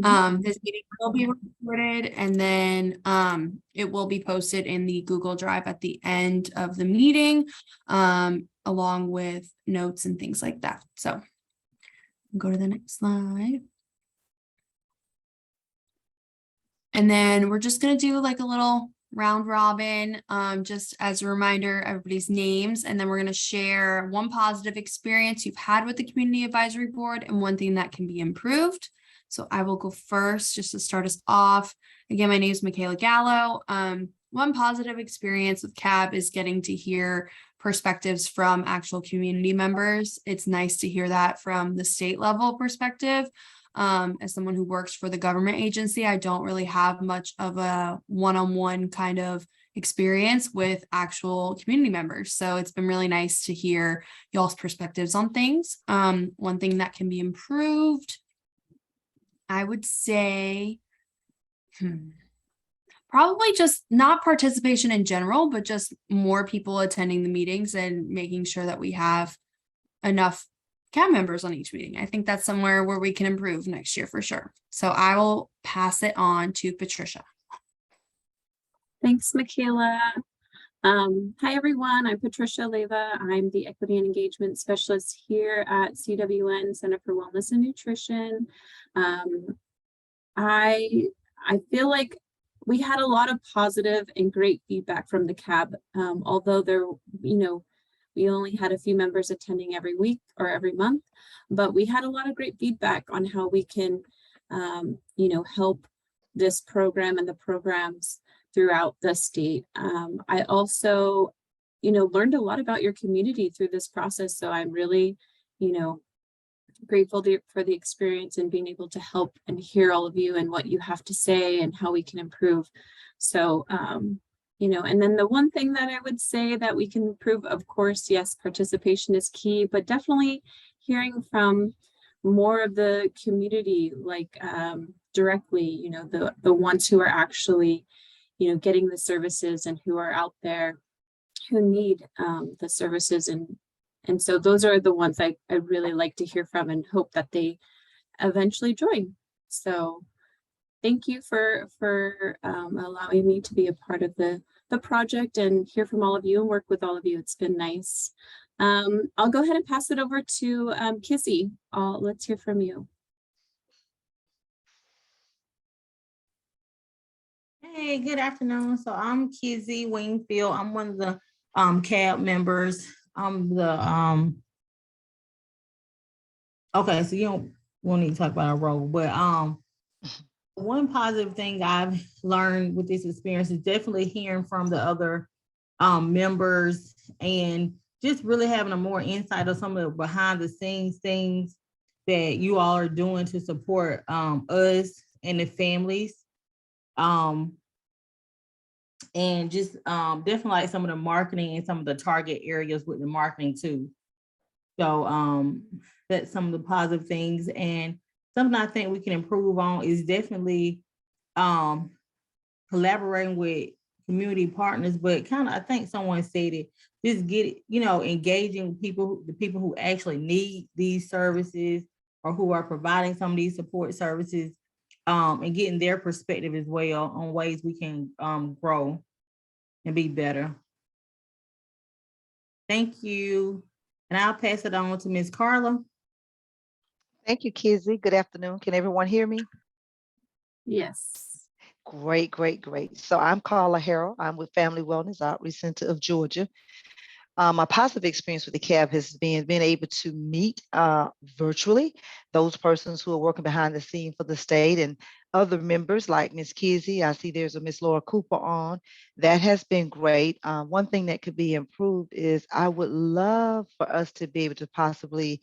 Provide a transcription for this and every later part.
This meeting will be recorded and then it will be posted in the Google Drive at the end of the meeting, along with notes and things like that. So go to the next slide. And then we're just gonna do like a little round robin, just as a reminder, everybody's names, and then we're gonna share one positive experience you've had with the Community Advisory Board and one thing that can be improved. So I will go first just to start us off. Again, my name is Michaela Gallo. One positive experience with CAB is getting to hear perspectives from actual community members. It's nice to hear that from the state level perspective. As someone who works for the government agency, I don't really have much of a one-on-one kind of experience with actual community members. So it's been really nice to hear y'all's perspectives on things. One thing that can be improved, I would say, probably just not participation in general, but just more people attending the meetings and making sure that we have enough CAB members on each meeting. I think that's somewhere where we can improve next year for sure. So I will pass it on to Patricia. Thanks, Michaela. Hi, everyone. I'm Patricia Leyva. I'm the Equity and Engagement Specialist here at CWN Center for Wellness and Nutrition. I feel like we had a lot of positive and great feedback from the CAB, although there, we only had a few members attending every week or every month, but we had a lot of great feedback on how we can, help this program and the programs throughout the state. I also, learned a lot about your community through this process. So I'm really, grateful for the experience and being able to help and hear all of you and what you have to say and how we can improve. So, and then the one thing that I would say that we can improve, of course, yes, participation is key, but definitely hearing from more of the community, like directly, the ones who are actually, getting the services and who are out there who need the services. And so those are the ones I really like to hear from and hope that they eventually join. So thank you for allowing me to be a part of the project and hear from all of you and work with all of you. It's been nice. I'll go ahead and pass it over to Kizzy. Let's hear from you. Hey, good afternoon. So I'm Kizzy Wingfield. I'm one of the CAB members. I'm the okay, so you won't need to talk about our role, but one positive thing I've learned with this experience is definitely hearing from the other members and just really having a more insight of some of the behind the scenes things that you all are doing to support us and the families. And just definitely like some of the marketing and some of the target areas with the marketing too. So that's some of the positive things. And something I think we can improve on is definitely collaborating with community partners, but kind of, I think someone said it, just get it, engaging with the people who actually need these services or who are providing some of these support services, and getting their perspective as well on ways we can grow and be better. Thank you. And I'll pass it on to Ms. Carla. Thank you, Kizzy. Good afternoon. Can everyone hear me? Yes. Great, great, great. So I'm Carla Harrell. I'm with Family Wellness Outreach Center of Georgia. My positive experience with the CAB has been being able to meet virtually those persons who are working behind the scene for the state and other members like Ms. Kizzy. I see there's a Ms. Laura Cooper on. That has been great. One thing that could be improved is I would love for us to be able to possibly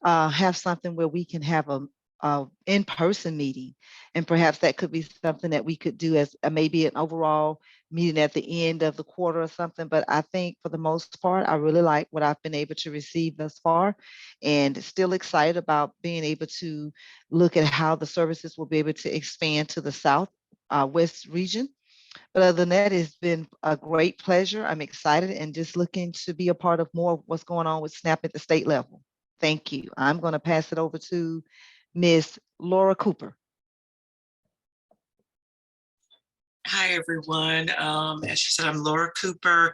have something where we can have a in-person meeting, and perhaps that could be something that we could do as maybe an overall meeting at the end of the quarter or something. But I think for the most part, I really like what I've been able to receive thus far, and still excited about being able to look at how the services will be able to expand to the South West region. But other than that, it's been a great pleasure. I'm excited and just looking to be a part of more of what's going on with SNAP at the state level. Thank you. I'm going to pass it over to Ms. Laura Cooper. Hi, everyone. As she said, I'm Laura Cooper.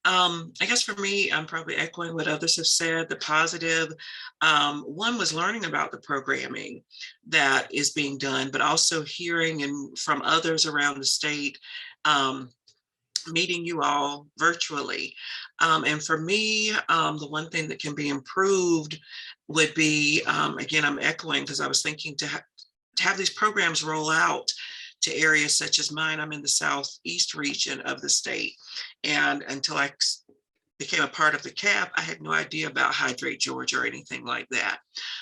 I guess for me, I'm probably echoing what others have said. The positive, one was learning about the programming that is being done, but also hearing and from others around the state, meeting you all virtually. And for me, the one thing that can be improved would be, again, I'm echoing because I was thinking to have these programs roll out to areas such as mine. I'm in the southeast region of the state. And until I became a part of the CAP, I had no idea about Hydrate Georgia or anything like that.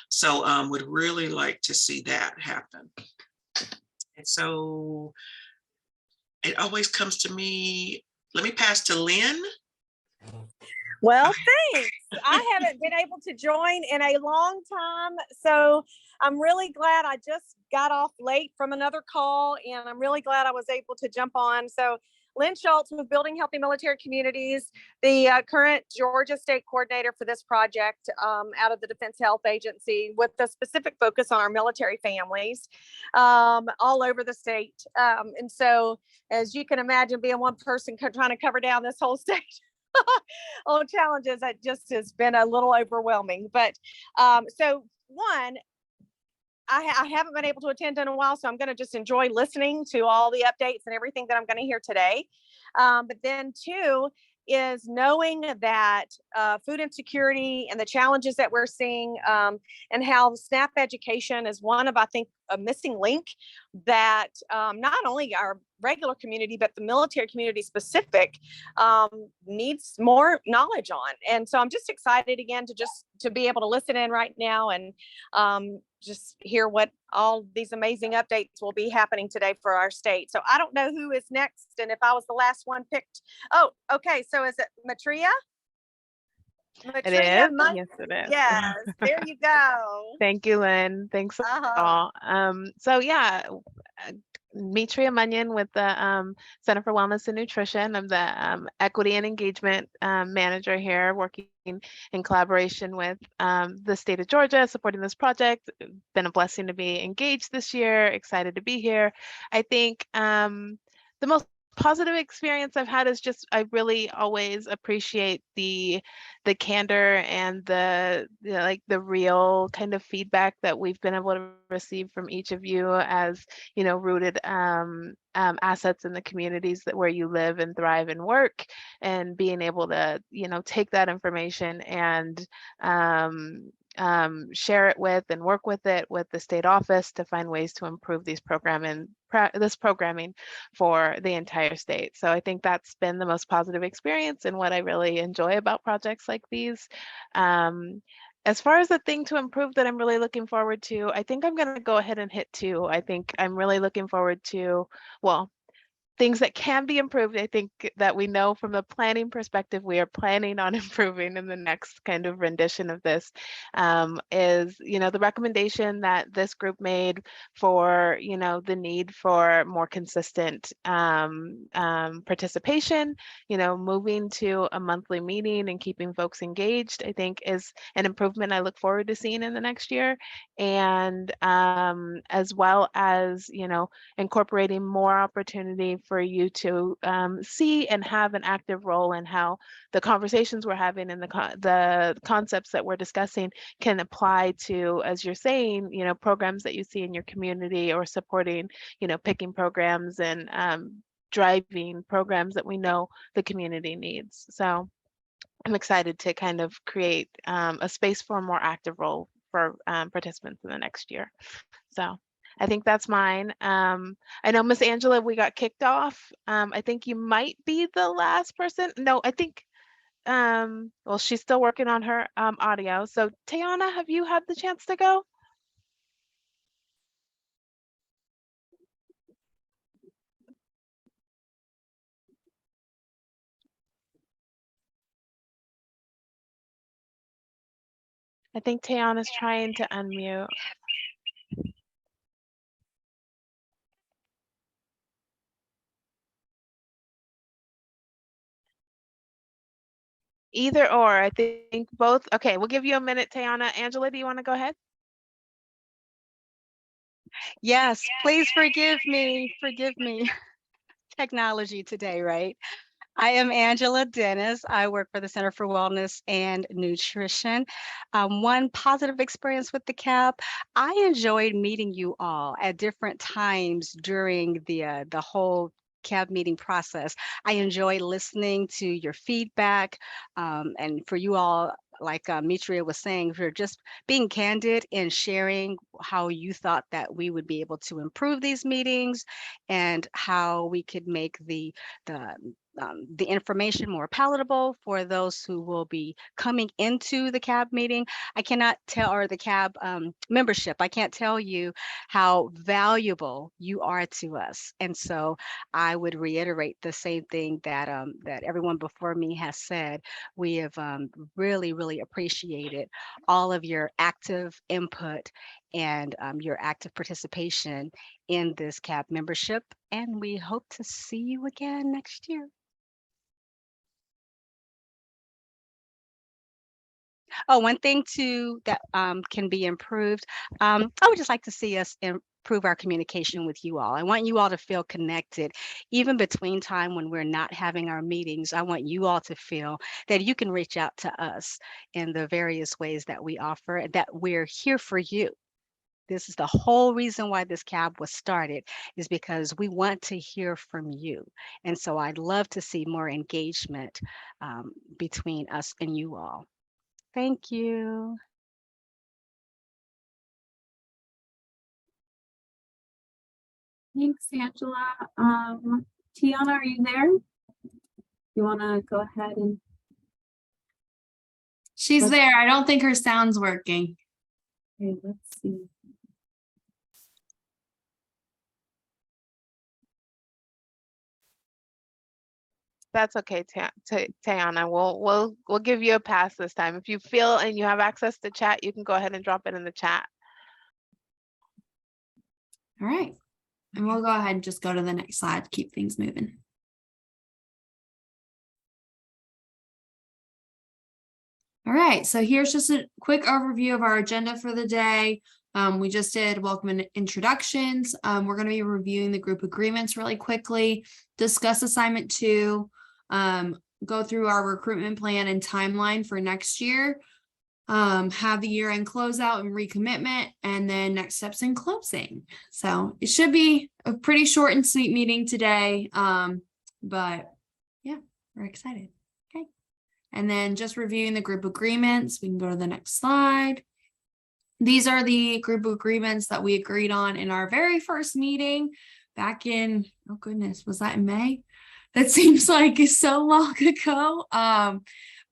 So would really like to see that happen. And so it always comes to me, let me pass to Lynn. Well, thanks. I haven't been able to join in a long time. So I'm really glad. I just got off late from another call, and I'm really glad I was able to jump on. So Lynn Schultz with Building Healthy Military Communities, the current Georgia State Coordinator for this project out of the Defense Health Agency, with a specific focus on our military families all over the state. And so, as you can imagine, being one person trying to cover down this whole state on challenges, that just has been a little overwhelming. But so one, I haven't been able to attend in a while, so I'm going to just enjoy listening to all the updates and everything that I'm going to hear today. But then two is knowing that food insecurity and the challenges that we're seeing, and how SNAP education is one of, I think, a missing link that not only our regular community, but the military community specific needs more knowledge on. And so I'm just excited again to be able to listen in right now and just hear what all these amazing updates will be happening today for our state. So I don't know who is next, and if I was the last one picked. Oh, okay. So is it Matria? It is. Yes, it is. Yes, there you go. Thank you, Lynn. Thanks all. So yeah, Mitria Munyon with the Center for Wellness and Nutrition. I'm the Equity and Engagement Manager here, working in collaboration with the state of Georgia, supporting this project. Been a blessing to be engaged this year. Excited to be here. I think the most positive experience I've had is just, I really always appreciate the candor and the real kind of feedback that we've been able to receive from each of you as, rooted assets in the communities where you live and thrive and work, and being able to, take that information and share it with and work with it with the state office to find ways to improve this programming for the entire state. So I think that's been the most positive experience and what I really enjoy about projects like these. As far as the thing to improve that I'm really looking forward to, I think I'm going to go ahead and hit two. I think I'm really looking forward to, well, things that can be improved. I think that we know from the planning perspective, we are planning on improving in the next kind of rendition of this, is, the recommendation that this group made for, the need for more consistent participation, moving to a monthly meeting and keeping folks engaged, I think is an improvement I look forward to seeing in the next year. And as well as, incorporating more opportunity for you to see and have an active role in how the conversations we're having and the concepts that we're discussing can apply to, as you're saying, programs that you see in your community, or supporting, picking programs and driving programs that we know the community needs. So I'm excited to kind of create a space for a more active role for participants in the next year. So I think that's mine. I know Miss Angela, we got kicked off. I think you might be the last person. No, I think, well, she's still working on her audio. So Tayana, have you had the chance to go? I think Tayana's trying to unmute. Either or, I think both. Okay, we'll give you a minute, Tayana. Angela, do you want to go ahead? Yes, please forgive me. Forgive me. technology today, right? I am Angela Dennis. I work for the Center for Wellness and Nutrition. One positive experience with the CAB, I enjoyed meeting you all at different times during the whole CAB meeting process. I enjoyed listening to your feedback, and for you all, like Mitria was saying, for just being candid and sharing how you thought that we would be able to improve these meetings and how we could make the information more palatable for those who will be coming into the CAB meeting. I cannot tell, or the CAB membership, I can't tell you how valuable you are to us. And so I would reiterate the same thing that that everyone before me has said. We have really, really appreciated all of your active input and your active participation in this CAB membership. And we hope to see you again next year. Oh, one thing too that can be improved. I would just like to see us improve our communication with you all. I want you all to feel connected, even between time when we're not having our meetings. I want you all to feel that you can reach out to us in the various ways that we offer, and that we're here for you. This is the whole reason why this CAB was started, is because we want to hear from you. And so I'd love to see more engagement between us and you all. Thank you. Thanks, Angela. Tiana, are you there? You want to go ahead and She's there. I don't think her sound's working. okay, let's see. That's okay, Tayana. We'll give you a pass this time. If you feel and you have access to chat, you can go ahead and drop it in the chat. All right. And we'll go ahead and just go to the next slide to keep things moving. All right, so here's just a quick overview of our agenda for the day. We just did welcome and introductions. We're going to be reviewing the group agreements really quickly, discuss assignment 2, go through our recruitment plan and timeline for next year, have the year-end closeout and recommitment, and then next steps in closing. So it should be a pretty short and sweet meeting today, but yeah, we're excited. Okay, and then just reviewing the group agreements. We can go to the next slide. These are the group agreements that we agreed on in our very first meeting back in, oh goodness, was that in May? That seems like so long ago.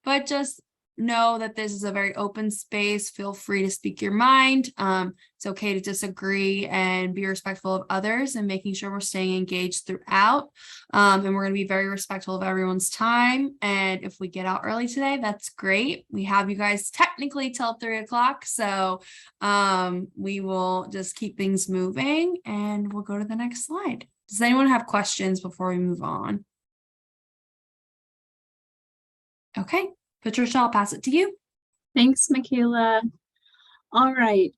But just know that this is a very open space. Feel free to speak your mind. It's okay to disagree and be respectful of others, and making sure we're staying engaged throughout. And we're going to be very respectful of everyone's time. And if we get out early today, that's great. We have you guys technically till 3 o'clock. So we will just keep things moving, and we'll go to the next slide. Does anyone have questions before we move on? Okay. Patricia, I'll pass it to you. Thanks, Michaela. All right,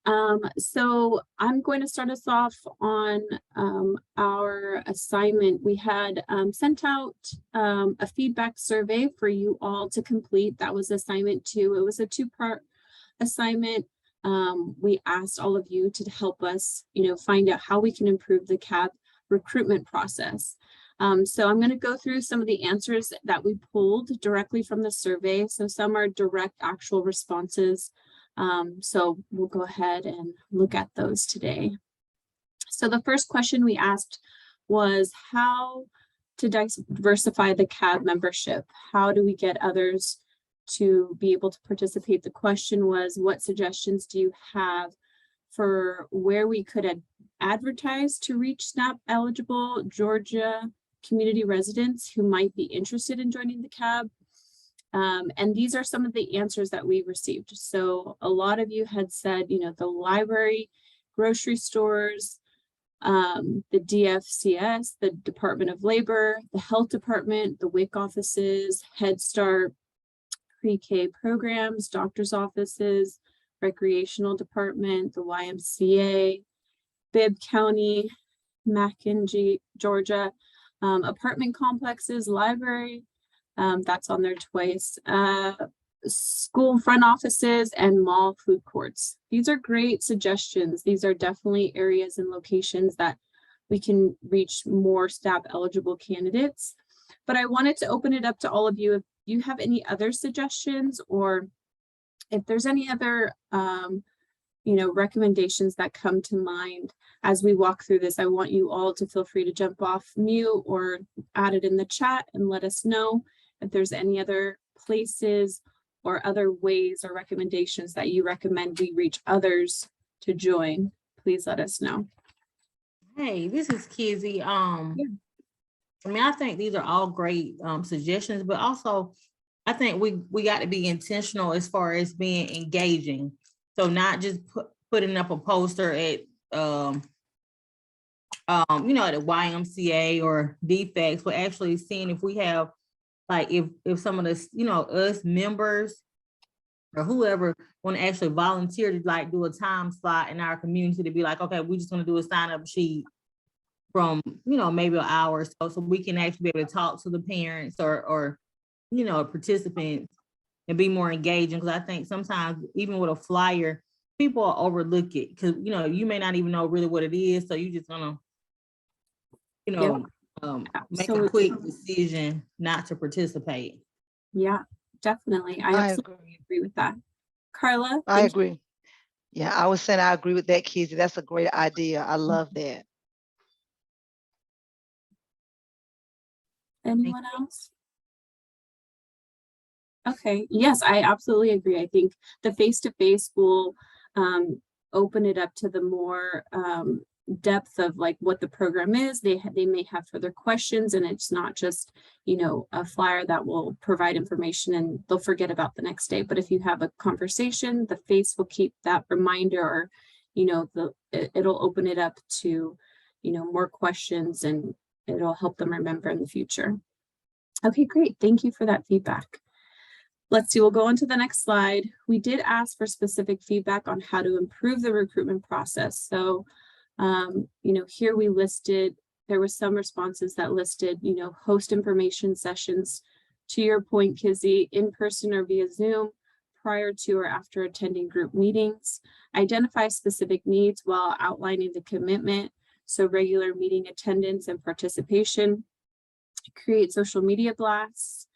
so I'm going to start us off on our assignment. We had sent out a feedback survey for you all to complete. That was assignment 2. It was a 2-part assignment. We asked all of you to help us, find out how we can improve the CAB recruitment process. So I'm going to go through some of the answers that we pulled directly from the survey. So some are direct actual responses. So we'll go ahead and look at those today. So the first question we asked was how to diversify the CAB membership. How do we get others to be able to participate? The question was, what suggestions do you have for where we could advertise to reach SNAP eligible Georgia community residents who might be interested in joining the CAB? And these are some of the answers that we received. So a lot of you had said, the library, grocery stores, the DFCS, the Department of Labor, the Health Department, the WIC offices, Head Start, pre-K programs, doctor's offices, recreational department, the YMCA, Bibb County, Macon, Georgia. Apartment complexes, library, that's on there twice. School front offices and mall food courts. These are great suggestions. These are definitely areas and locations that we can reach more staff eligible candidates. But I wanted to open it up to all of you. If you have any other suggestions, or if there's any other recommendations that come to mind as we walk through this, I want you all to feel free to jump off mute or add it in the chat and let us know if there's any other places or other ways or recommendations that you recommend we reach others to join. Please let us know. Hey, this is Kizzy. I mean, I think these are all great suggestions, but also I think we got to be intentional as far as being engaging. So not just putting up a poster at at the YMCA or DFACS, but actually seeing if we have, like, if some of the, us members or whoever want to actually volunteer to like do a time slot in our community to be like, okay, we're just going to do a sign up sheet from, maybe an hour or so we can actually be able to talk to the parents or participants and be more engaging. Because I think sometimes even with a flyer, people overlook it because, you may not even know really what it is. So you just gonna, make a quick decision not to participate. Yeah, definitely. I absolutely agree with that. Carla? I agree. Yeah, I was saying I agree with that, Kizzy. That's a great idea. I love that. Anyone else? Okay, yes, I absolutely agree. I think the face-to-face will open it up to the more depth of like what the program is. They may have further questions, and it's not just, a flyer that will provide information and they'll forget about the next day. But if you have a conversation, the face will keep that reminder, or, it'll open it up to, more questions, and it'll help them remember in the future. Okay, great. Thank you for that feedback. Let's see, we'll go on to the next slide. We did ask for specific feedback on how to improve the recruitment process. So, here we listed, there were some responses that listed, host information sessions, to your point, Kizzy, in person or via Zoom, prior to or after attending group meetings, identify specific needs while outlining the commitment. So regular meeting attendance and participation, create social media blasts,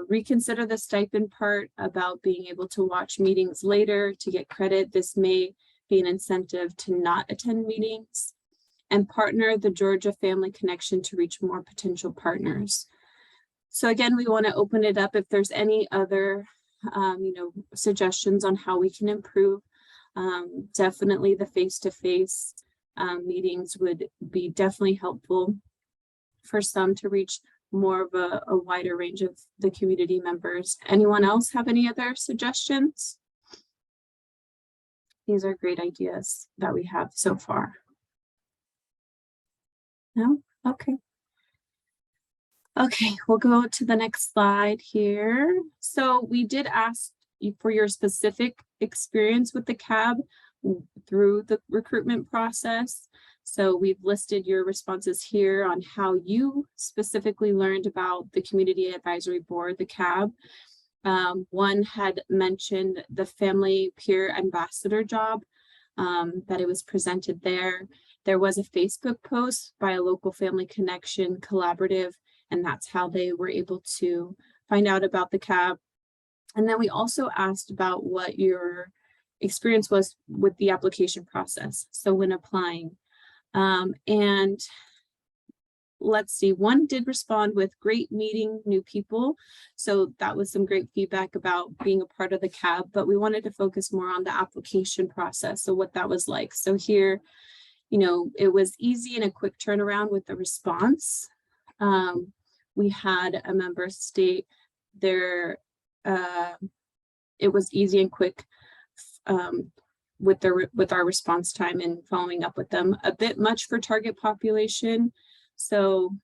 reconsider the stipend part about being able to watch meetings later to get credit. This may be an incentive to not attend meetings, and partner the Georgia Family Connection to reach more potential partners. So again, we want to open it up if there's any other, suggestions on how we can improve. Definitely the face-to-face meetings would be definitely helpful for some to reach more of a wider range of the community members. Anyone else have any other suggestions? These are great ideas that we have so far. No? Okay. Okay, we'll go to the next slide here. So we did ask you for your specific experience with the CAB through the recruitment process. So we've listed your responses here on how you specifically learned about the Community Advisory Board, the CAB. One had mentioned the Family Peer Ambassador job, that it was presented there. There was a Facebook post by a local Family Connection collaborative, and that's how they were able to find out about the CAB. And then we also asked about what your experience was with the application process. So when applying, and let's see, one did respond with great meeting new people. So that was some great feedback about being a part of the CAB, but we wanted to focus more on the application process. So what that was like. So here, it was easy and a quick turnaround with the response. We had a member state there, it was easy and quick with our response time and following up with them. A bit much for target population. So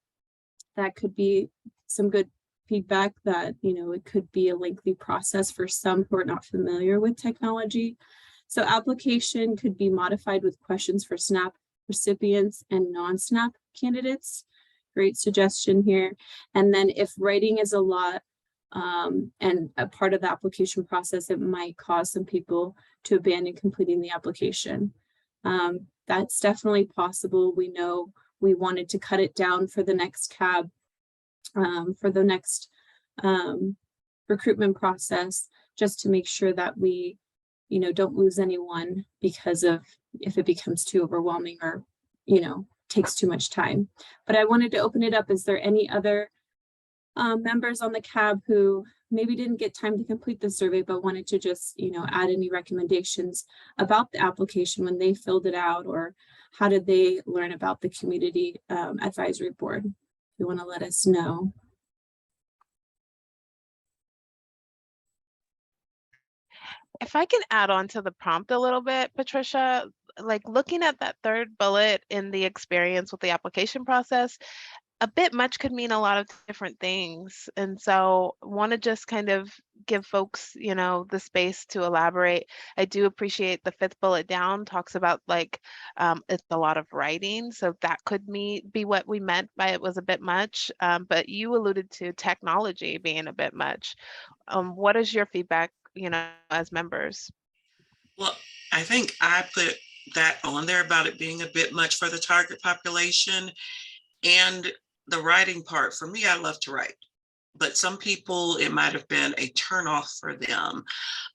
that could be some good feedback that, it could be a lengthy process for some who are not familiar with technology. So application could be modified with questions for SNAP recipients and non-SNAP candidates. great suggestion here. And then if writing is a lot, and a part of the application process, it might cause some people to abandon completing the application. That's definitely possible. We know we wanted to cut it down for the next CAB, for the next recruitment process, just to make sure that we, you know, don't lose anyone because of if it becomes too overwhelming or, you know, takes too much time. But I wanted to open it up. Is there any other members on the CAB who maybe didn't get time to complete the survey, but wanted to just, you know, add any recommendations about the application when they filled it out, or how did they learn about the community advisory board? If you want to let us know. If I can add on to the prompt a little bit, Patricia, like looking at that third bullet in the experience with the application process, a bit much could mean a lot of different things. And so want to just kind of give folks, you know, the space to elaborate. I do appreciate the fifth bullet down talks about like, it's a lot of writing. So that could be what we meant by it was a bit much. But you alluded to technology being a bit much. What is your feedback, you know, as members? Well, I think I put that on there about it being a bit much for the target population. And the writing part, for me, I love to write, but some people, it might have been a turnoff for them.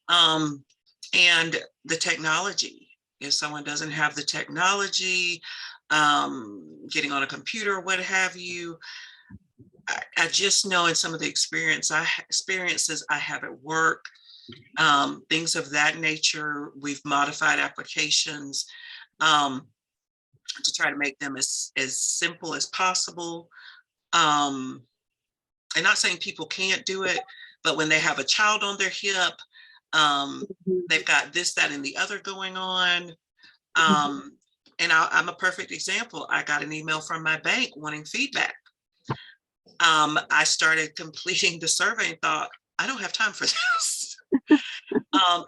And the technology, if someone doesn't have the technology, getting on a computer, what have you, I just know in some of the experiences I have at work, things of that nature, we've modified applications to try to make them as simple as possible. And not saying people can't do it, but when they have a child on their hip, they've got this, that, and the other going on. And I'm a perfect example. I got an email from my bank wanting feedback. I started completing the survey and thought, I don't have time for this.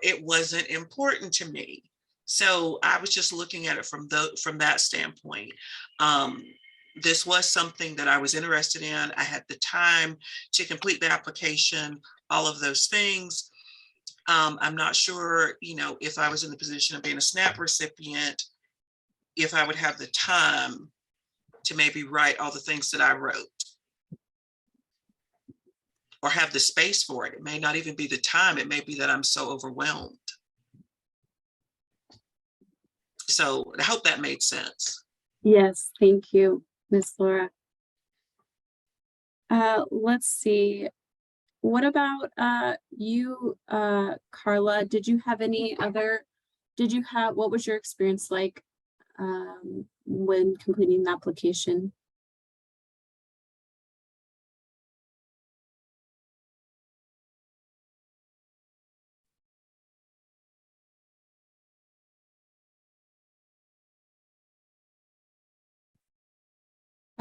It wasn't important to me. So I was just looking at it from that standpoint. This was something that I was interested in. I had the time to complete the application, all of those things. I'm not sure, you know, if I was in the position of being a SNAP recipient, if I would have the time to maybe write all the things that I wrote, or have the space for it. It may not even be the time. It may be that I'm so overwhelmed. So I hope that made sense. Yes, thank you, Ms. Laura. Let's see. What about you, Carla? What was your experience like when completing the application?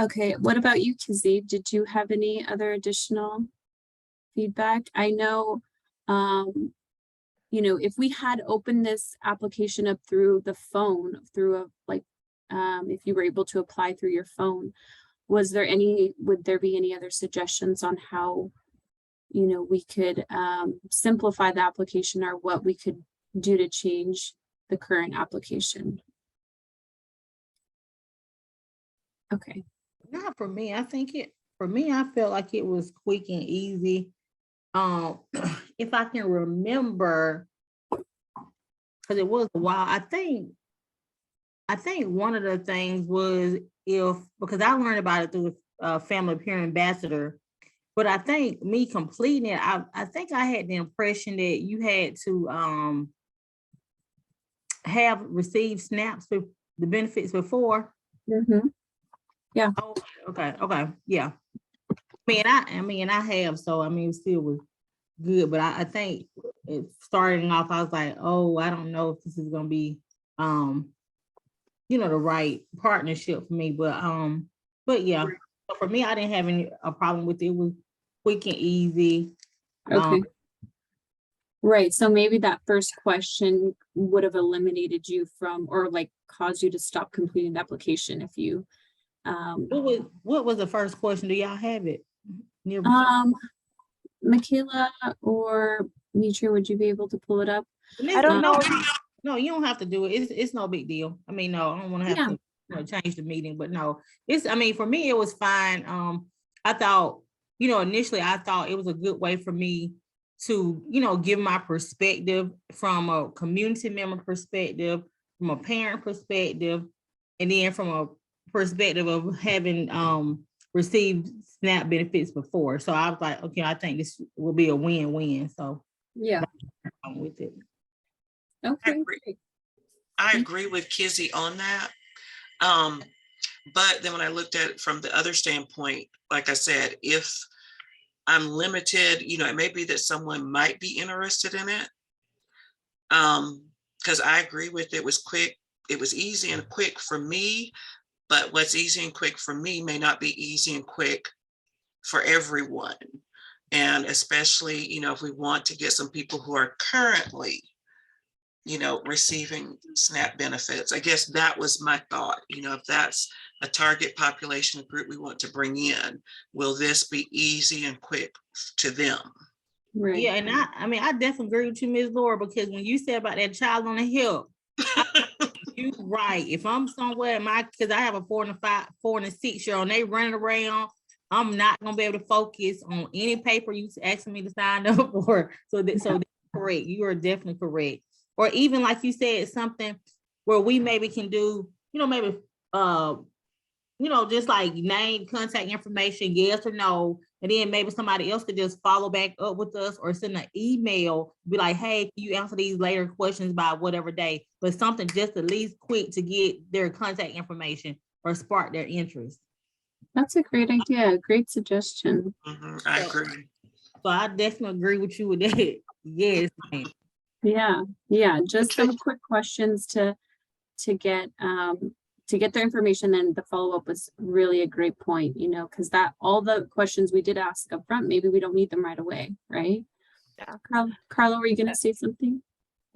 Okay, what about you, Kizzy? Did you have any other additional feedback? I know, you know, if we had opened this application up through the phone, if you were able to apply through your phone, would there be any other suggestions on how, you know, we could simplify the application, or what we could do to change the current application? Okay. Not for me. I felt like it was quick and easy. If I can remember, because it was a while, I think one of the things was because I learned about it through the Family Peer Ambassador, but I think me completing it, I think I had the impression that you had to have received SNAPs for the benefits before. Mm-hmm. Yeah. Oh, okay, yeah. I mean, I have, so I mean, it still was good, but I think it starting off, I was like, oh, I don't know if this is gonna be, you know, the right partnership for me, but yeah. So for me, I didn't have a problem with it. It was quick and easy. Okay. Right. So maybe that first question would have eliminated you from, or like caused you to stop completing the application if you What was the first question? Do y'all have it? near- Michaela or Mitra, would you be able to pull it up? I don't know. No, you don't have to do it. It's no big deal. I mean, no, I don't want to have to change the meeting, but no, I mean, for me, it was fine. I thought, initially I thought it was a good way for me to, give my perspective from a community member perspective, from a parent perspective, and then from a perspective of having received SNAP benefits before. So I was like, okay, I think this will be a win-win. So Yeah. I'm with it. Okay. I agree with Kizzy on that. But then when I looked at it from the other standpoint, like I said, if I'm limited, it may be that someone might be interested in it. Because I agree with it was quick, it was easy and quick for me, but what's easy and quick for me may not be easy and quick for everyone. And especially, if we want to get some people who are currently, receiving SNAP benefits. I guess that was my thought. If that's a target population group we want to bring in, will this be easy and quick to them? Right. Yeah, and I definitely agree with you, Ms. Laura, because when you said about that child on the hip, you're right. If I'm somewhere, because I have a 4 and a 6-year-old, and they running around, I'm not gonna be able to focus on any paper you asking me to sign up for. So that's correct. You are definitely correct. Or even like you said, something where we maybe can do, maybe just like name, contact information, yes or no, and then maybe somebody else could just follow back up with us or send an email, be like, hey, can you answer these later questions by whatever day? But something just at least quick to get their contact information or spark their interest. That's a great idea. Great suggestion. I agree. So I definitely agree with you with that. Yes, ma'am. Yeah. Just some quick questions to get their information. And the follow-up was really a great point, because all the questions we did ask up front, maybe we don't need them right away, right? Yeah. Carla, were you going to say something?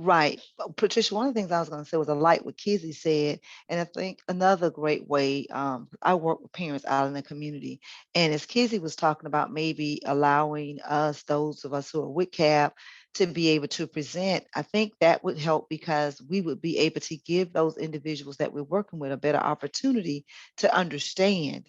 Right. Patricia, one of the things I was going to say was I like what Kizzy said. And I think another great way, I work with parents out in the community. And as Kizzy was talking about, maybe allowing us, those of us who are with CAP, to be able to present, I think that would help because we would be able to give those individuals that we're working with a better opportunity to understand,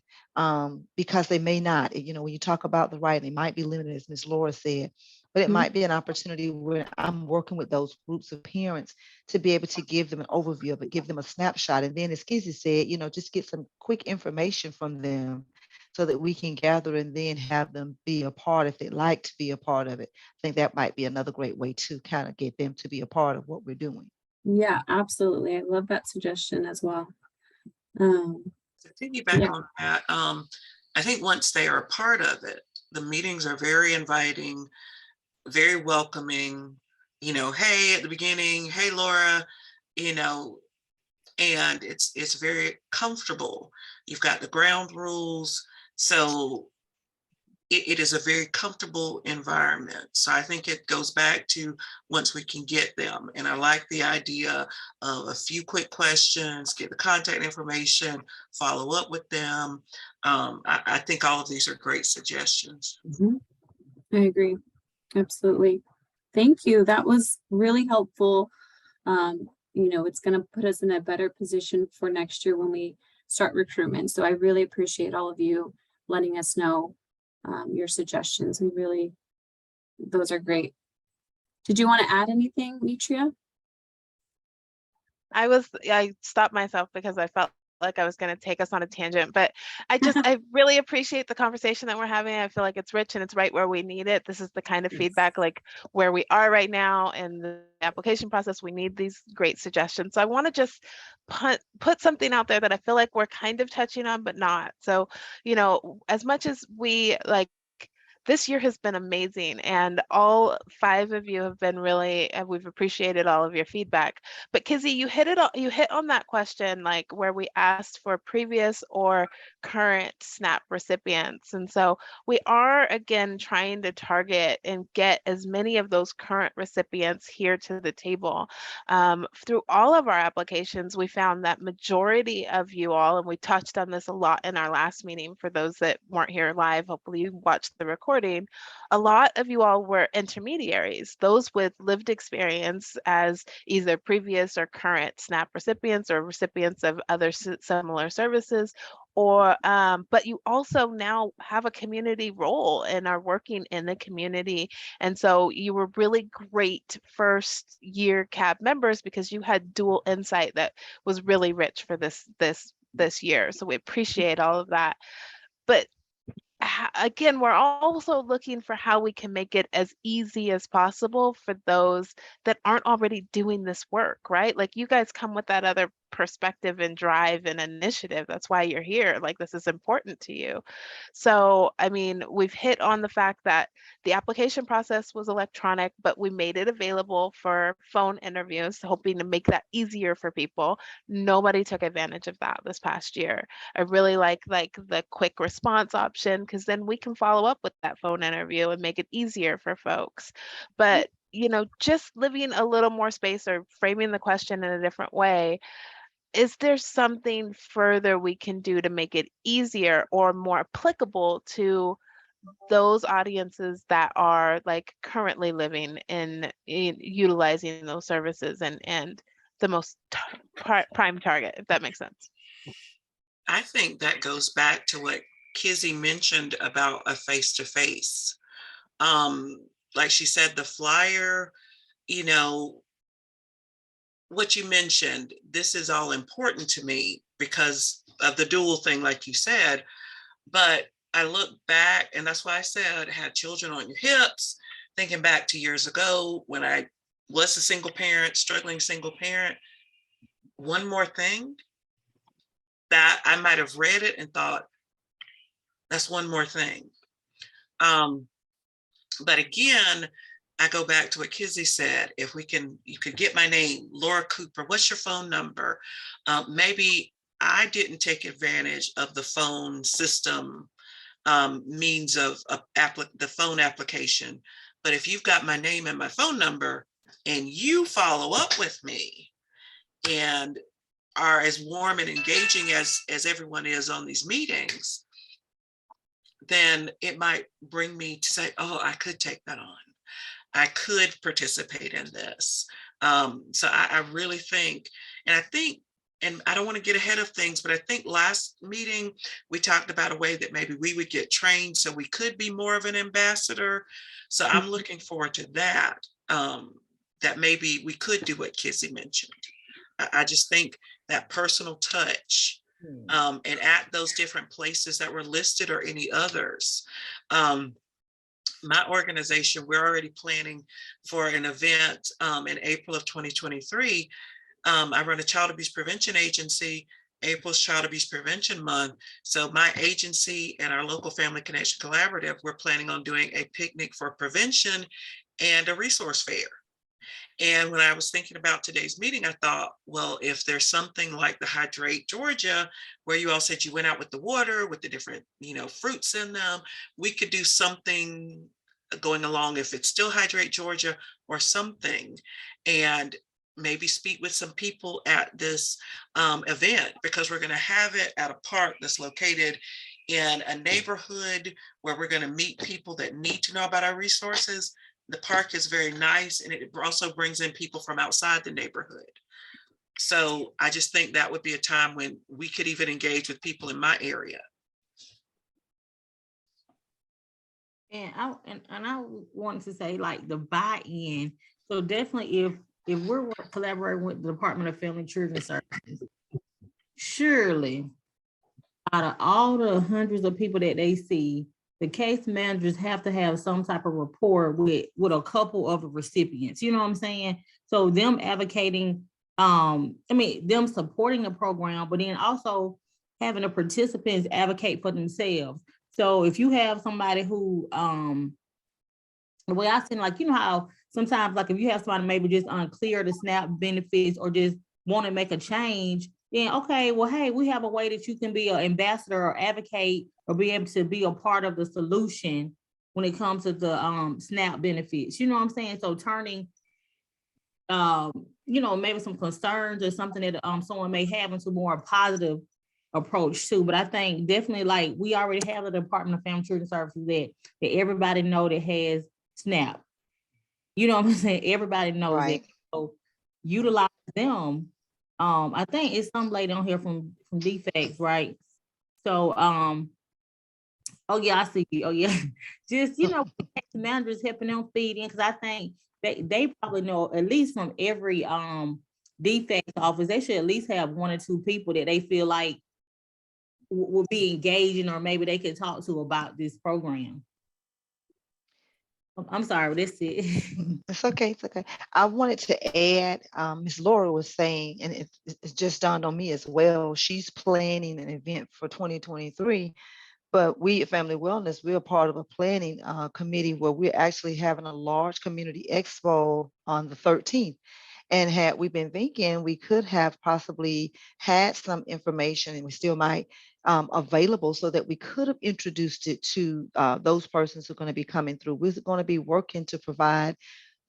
because they may not, when you talk about the right, they might be limited, as Ms. Laura said, but it might be an opportunity where I'm working with those groups of parents to be able to give them an overview of it, give them a snapshot. And then as Kizzy said, just get some quick information from them so that we can gather and then have them be a part if they'd like to be a part of it. I think that might be another great way to kind of get them to be a part of what we're doing. Yeah, absolutely. I love that suggestion as well. To piggyback on that, I think once they are a part of it, the meetings are very inviting, very welcoming, hey, at the beginning, hey, Laura, and it's very comfortable. You've got the ground rules. So it is a very comfortable environment. So I think it goes back to once we can get them. And I like the idea of a few quick questions, get the contact information, follow up with them. I think all of these are great suggestions. I agree. Absolutely. Thank you. That was really helpful. It's going to put us in a better position for next year when we start recruitment. So I really appreciate all of you letting us know your suggestions. Those are great. Did you want to add anything, Mitria? I stopped myself because I felt like I was going to take us on a tangent, but I really appreciate the conversation that we're having. I feel like it's rich and it's right where we need it. This is the kind of feedback, like where we are right now in the application process. We need these great suggestions. So I want to just put something out there that I feel like we're kind of touching on, but not. So, as much as we like this year has been amazing, and all 5 of you have been really, we've appreciated all of your feedback. But Kizzy, you hit on that question, like where we asked for previous or current SNAP recipients. And so we are again trying to target and get as many of those current recipients here to the table. Through all of our applications, we found that majority of you all, and we touched on this a lot in our last meeting for those that weren't here live, hopefully you watched the recording, a lot of you all were intermediaries, those with lived experience as either previous or current SNAP recipients or recipients of other similar services, or but you also now have a community role and are working in the community. And so you were really great first year CAB members because you had dual insight that was really rich for this year. So we appreciate all of that. But again, we're also looking for how we can make it as easy as possible for those that aren't already doing this work, right? Like you guys come with that other perspective and drive and initiative. That's why you're here. Like this is important to you. So, I mean, we've hit on the fact that the application process was electronic, but we made it available for phone interviews, hoping to make that easier for people. Nobody took advantage of that this past year. I really like the quick response option, because then we can follow up with that phone interview and make it easier for folks. But just living a little more space or framing the question in a different way, is there something further we can do to make it easier or more applicable to those audiences that are like currently living in utilizing those services and the most prime target, if that makes sense? I think that goes back to what Kizzy mentioned about a face-to-face. Like she said, the flyer, what you mentioned, this is all important to me because of the dual thing, like you said. But I look back, and that's why I said, had children on your hips, thinking back to years ago when I was a single parent, struggling single parent. One more thing that I might have read it and thought, that's one more thing. But again, I go back to what Kizzy said. If you could get my name, Laura Cooper, what's your phone number? Maybe I didn't take advantage of the phone system means of the phone application. But if you've got my name and my phone number and you follow up with me and are as warm and engaging as everyone is on these meetings, then it might bring me to say, oh, I could take that on. I could participate in this. So I really think, and I don't want to get ahead of things, but I think last meeting, we talked about a way that maybe we would get trained so we could be more of an ambassador. So I'm looking forward to that, that maybe we could do what Kizzy mentioned. I just think that personal touch, and at those different places that were listed or any others. My organization, we're already planning for an event in April of 2023. I run a child abuse prevention agency. April's Child Abuse Prevention Month. So my agency and our local Family Connection Collaborative, we're planning on doing a picnic for prevention and a resource fair. And when I was thinking about today's meeting, I thought, well, if there's something like the Hydrate Georgia, where you all said you went out with the water, with the different, fruits in them, we could do something going along, if it's still Hydrate Georgia or something, and maybe speak with some people at this event, because we're going to have it at a park that's located in a neighborhood where we're going to meet people that need to know about our resources. The park is very nice, and it also brings in people from outside the neighborhood. So I just think that would be a time when we could even engage with people in my area. And I wanted to say, like, the buy-in. So definitely, if we're collaborating with the Department of Family and Children Services, surely out of all the hundreds of people that they see, the case managers have to have some type of rapport with a couple of the recipients. You know what I'm saying? So them advocating, them supporting the program, but then also having the participants advocate for themselves. So if you have somebody who, the way I seen, like, you know how sometimes, like, if you have somebody maybe just unclear the SNAP benefits or just want to make a change, then okay, well, hey, we have a way that you can be an ambassador or advocate or be able to be a part of the solution when it comes to the SNAP benefits. You know what I'm saying? So turning maybe some concerns or something that someone may have into more positive approach too. But I think definitely, like, we already have the Department of Family Children Services that everybody know that has SNAP. You know what I'm saying? Everybody knows it. Right. So utilize them. I think it's some lady on here from DFACS, right? So oh yeah, I see you. Oh yeah. Just managers helping them feed in, because I think they probably know, at least from every DFACS office, they should at least have 1 or 2 people that they feel like will be engaging, or maybe they could talk to about this program. I'm sorry, that's it. It's okay. It's okay. I wanted to add, Ms. Laura was saying, and it just dawned on me as well. She's planning an event for 2023, but we at Family Wellness, we're part of a planning committee where we're actually having a large community expo on the 13th. And had we been thinking, we could have possibly had some information, and we still might, available, so that we could have introduced it to those persons who are going to be coming through. We're going to be working to provide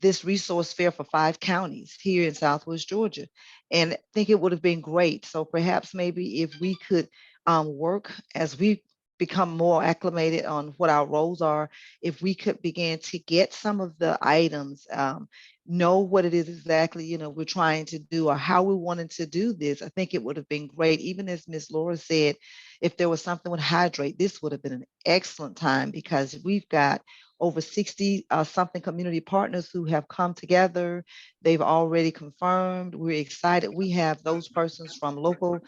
this resource fair for 5 counties here in Southwest Georgia. And I think it would have been great. So perhaps maybe if we could work as we become more acclimated on what our roles are, if we could begin to get some of the items, know what it is exactly, we're trying to do, or how we wanted to do this, I think it would have been great. Even as Ms. Laura said, if there was something with Hydrate, this would have been an excellent time, because we've got over 60 something community partners who have come together. They've already confirmed. We're excited. We have those persons from local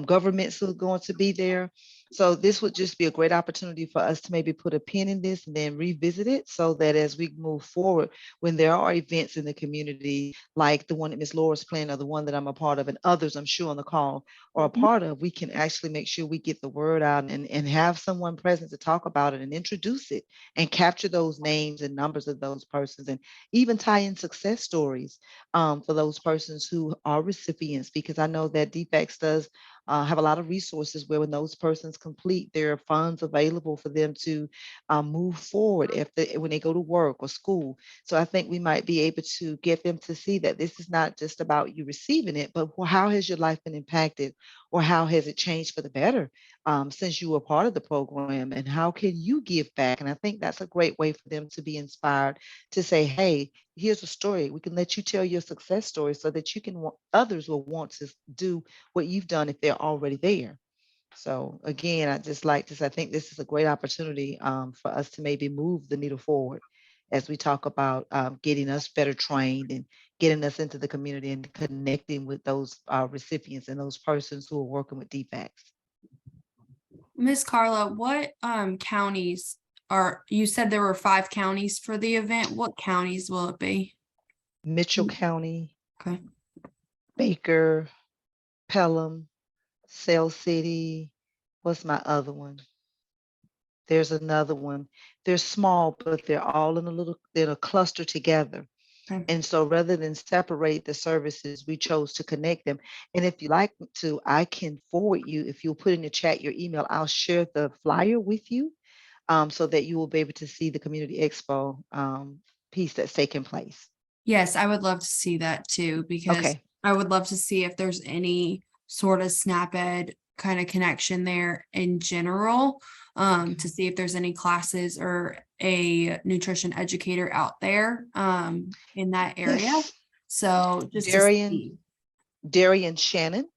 governments who are going to be there. So this would just be a great opportunity for us to maybe put a pin in this and then revisit it, so that as we move forward, when there are events in the community, like the one that Ms. Laura's planning, or the one that I'm a part of, and others I'm sure on the call are a part of, we can actually make sure we get the word out and have someone present to talk about it and introduce it and capture those names and numbers of those persons, and even tie in success stories for those persons who are recipients, because I know that DFACS does have a lot of resources where when those persons complete, there are funds available for them to move forward when they go to work or school. So I think we might be able to get them to see that this is not just about you receiving it, but how has your life been impacted, or how has it changed for the better since you were part of the program, and how can you give back? And I think that's a great way for them to be inspired to say, hey, here's a story. We can let you tell your success story, so that you can others will want to do what you've done if they're already there. So again, I just like to say, I think this is a great opportunity for us to maybe move the needle forward as we talk about getting us better trained and getting us into the community and connecting with those recipients and those persons who are working with DFACS. Ms. Carla, what counties you said there were 5 counties for the event. What counties will it be? Mitchell County, Okay. Baker, Pelham, Cell City. What's my other one? There's another one. They're small, but they're all in a cluster together. Okay. And so rather than separate the services, we chose to connect them. And if you like to, I can forward you, if you'll put in the chat your email, I'll share the flyer with you so that you will be able to see the Community Expo piece that's taking place. Yes, I would love to see that too, because Okay. I would love to see if there's any sort of SNAP-Ed kind of connection there in general, to see if there's any classes or a nutrition educator out there in that area. Yes. So just to see. Darian Shannon,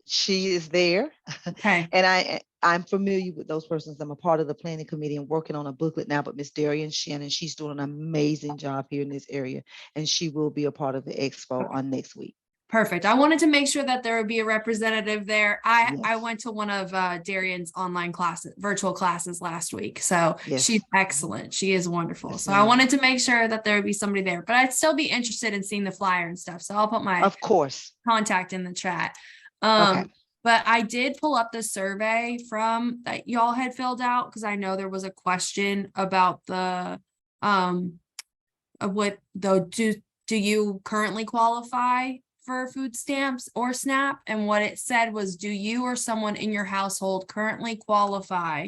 she is there. Okay. And I'm familiar with those persons. I'm a part of the planning committee and working on a booklet now, but Miss Darian Shannon, she's doing an amazing job here in this area, and she will be a part of the expo on next week. Perfect. I wanted to make sure that there would be a representative there. I Yes. went to one of Darian's online classes, virtual classes last week. So Yes. she's excellent. She is wonderful. Yes, So I ma'am. wanted to make sure that there would be somebody there, but I'd still be interested in seeing the flyer and stuff. So I'll put my Of course. contact in the chat. Okay. But I did pull up the survey from that y'all had filled out, because I know there was a question about the of what though do you currently qualify for food stamps or SNAP? And what it said was, do you or someone in your household currently qualify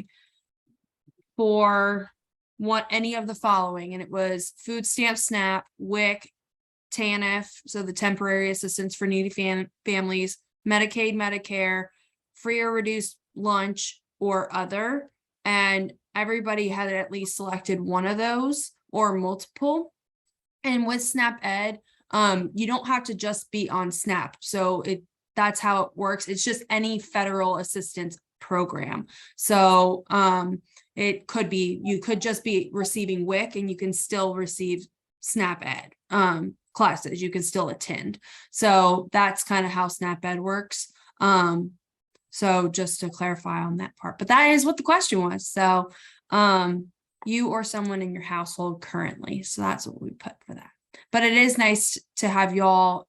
for any of the following? And it was food stamp, SNAP, WIC, TANF, so the temporary assistance for needy families, Medicaid, Medicare, free or reduced lunch, or other. And everybody had at least selected one of those or multiple. And with SNAP Ed, you don't have to just be on SNAP. So that's how it works. It's just any federal assistance program. So it could be, you could just be receiving WIC and you can still receive SNAP Ed classes. You can still attend. So that's kind of how SNAP Ed works. So just to clarify on that part, but that is what the question was. So you or someone in your household currently. So that's what we put for that. But it is nice to have y'all.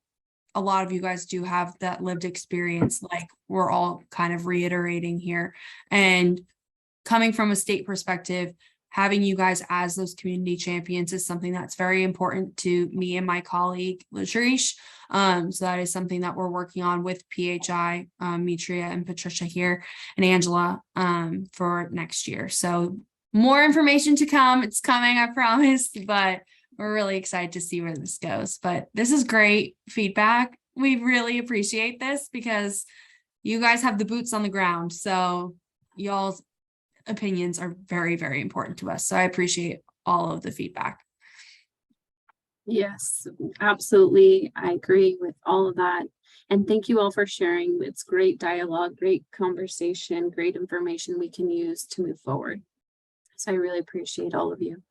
A lot of you guys do have that lived experience, like we're all kind of reiterating here. And coming from a state perspective, having you guys as those community champions is something that's very important to me and my colleague, Latrice. So that is something that we're working on with PHI, Mitria and Patricia here, and Angela for next year. So more information to come. It's coming, I promise, but we're really excited to see where this goes. But this is great feedback. We really appreciate this because you guys have the boots on the ground. So y'all's opinions are very, very important to us. So I appreciate all of the feedback. Yes, absolutely. I agree with all of that. And thank you all for sharing. It's great dialogue, great conversation, great information we can use to move forward. So I really appreciate all of you.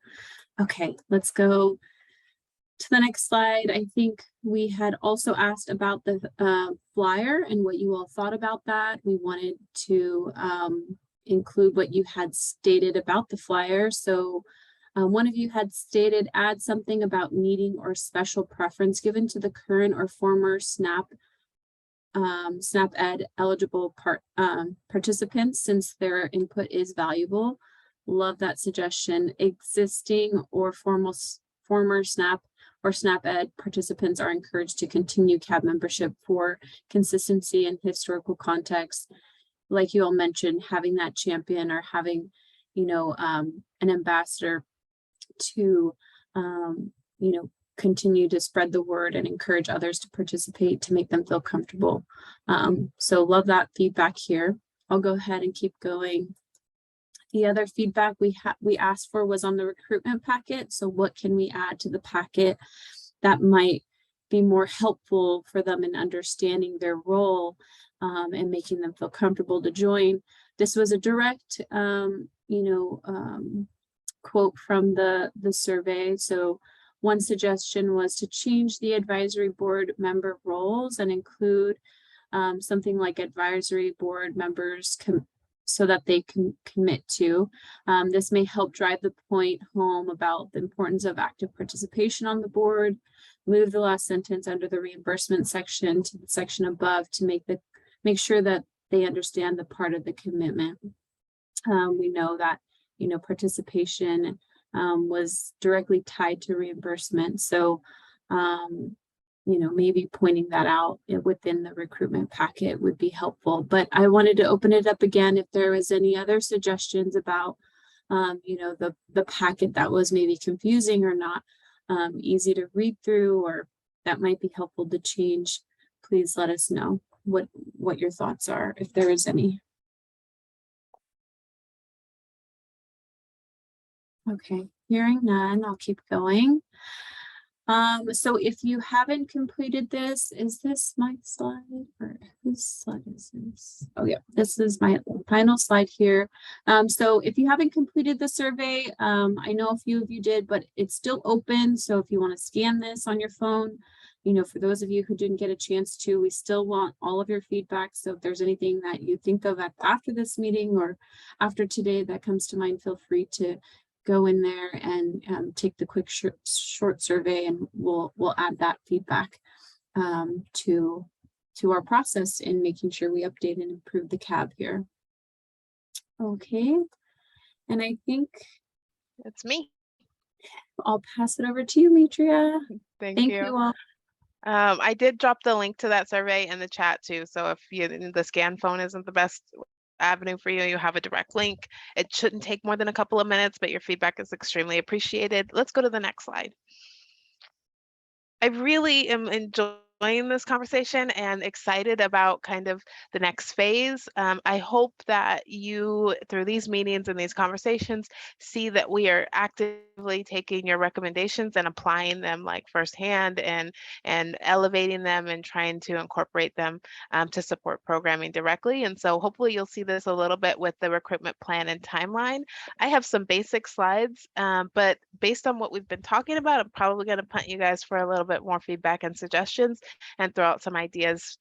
Okay, let's go to the next slide. I think we had also asked about the flyer and what you all thought about that. We wanted to include what you had stated about the flyer. So one of you had stated, add something about needing or special preference given to the current or former SNAP Ed eligible participants, since their input is valuable. Love that suggestion. Existing or former SNAP or SNAP Ed participants are encouraged to continue CAB membership for consistency and historical context. Like you all mentioned, having that champion or having, an ambassador to, continue to spread the word and encourage others to participate to make them feel comfortable. So love that feedback here. I'll go ahead and keep going. The other feedback we asked for was on the recruitment packet. So what can we add to the packet that might be more helpful for them in understanding their role and making them feel comfortable to join? This was a direct, quote from the survey. So one suggestion was to change the advisory board member roles and include something like advisory board members so that they can commit to. This may help drive the point home about the importance of active participation on the board. Move the last sentence under the reimbursement section to the section above to make sure that they understand the part of the commitment. We know that, participation was directly tied to reimbursement. So, maybe pointing that out within the recruitment packet would be helpful. But I wanted to open it up again if there was any other suggestions about, the packet that was maybe confusing or not easy to read through, or that might be helpful to change. Please let us know what your thoughts are, if there is any. Okay, hearing none, I'll keep going. So if you haven't completed this, is this my slide or whose slide is this? Oh yeah, this is my final slide here. So if you haven't completed the survey, I know a few of you did, but it's still open. So if you want to scan this on your phone, for those of you who didn't get a chance to, we still want all of your feedback. So if there's anything that you think of after this meeting or after today that comes to mind, feel free to go in there and take the quick short survey, and we'll add that feedback to to our process in making sure we update and improve the CAB here. Okay, and I think It's me. I'll pass it over to you, Matria. Thank Thank you. you all. I did drop the link to that survey in the chat too. So if the scan phone isn't the best avenue for you, you have a direct link. It shouldn't take more than a couple of minutes, but your feedback is extremely appreciated. Let's go to the next slide. I really am enjoying this conversation and excited about kind of the next phase. I hope that you, through these meetings and these conversations, see that we are actively taking your recommendations and applying them like firsthand and elevating them and trying to incorporate them to support programming directly. And so hopefully you'll see this a little bit with the recruitment plan and timeline. I have some basic slides, but based on what we've been talking about, I'm probably going to punt you guys for a little bit more feedback and suggestions and throw out some ideas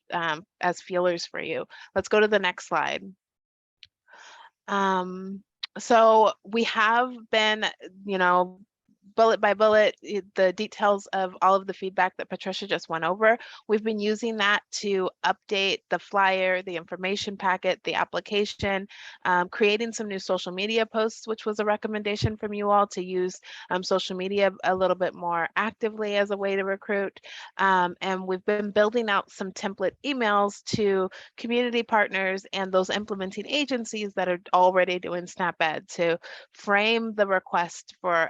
as feelers for you. Let's go to the next slide. So we have been, bullet by bullet, the details of all of the feedback that Patricia just went over. We've been using that to update the flyer, the information packet, the application, creating some new social media posts, which was a recommendation from you all to use social media a little bit more actively as a way to recruit. And we've been building out some template emails to community partners and those implementing agencies that are already doing SnapEd to frame the request for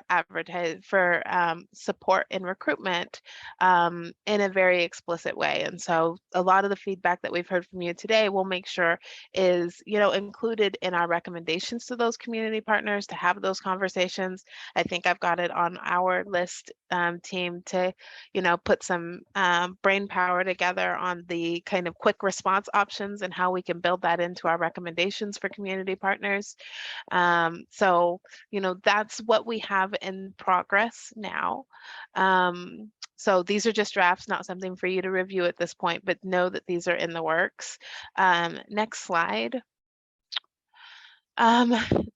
support in recruitment in a very explicit way. And so a lot of the feedback that we've heard from you today, we'll make sure is, included in our recommendations to those community partners to have those conversations. I think I've got it on our list team to, put some brain power together on the kind of quick response options and how we can build that into our recommendations for community partners. So, that's what we have in progress now. So these are just drafts, not something for you to review at this point, but know that these are in the works. Next slide.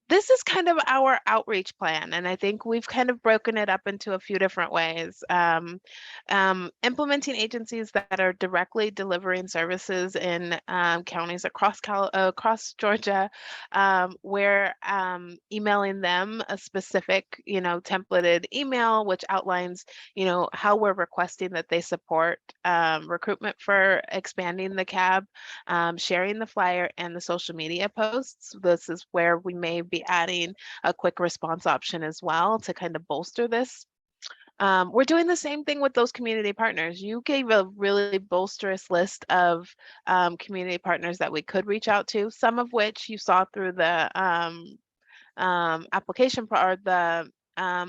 This is kind of our outreach plan, and I think we've kind of broken it up into a few different ways. Implementing agencies that are directly delivering services in counties across Georgia, we're emailing them a specific, templated email, which outlines, how we're requesting that they support recruitment for expanding the CAB, sharing the flyer and the social media posts. This is where we may be adding a quick response option as well to kind of bolster this. We're doing the same thing with those community partners. You gave a really bolsterous list of community partners that we could reach out to, some of which you saw through the application or the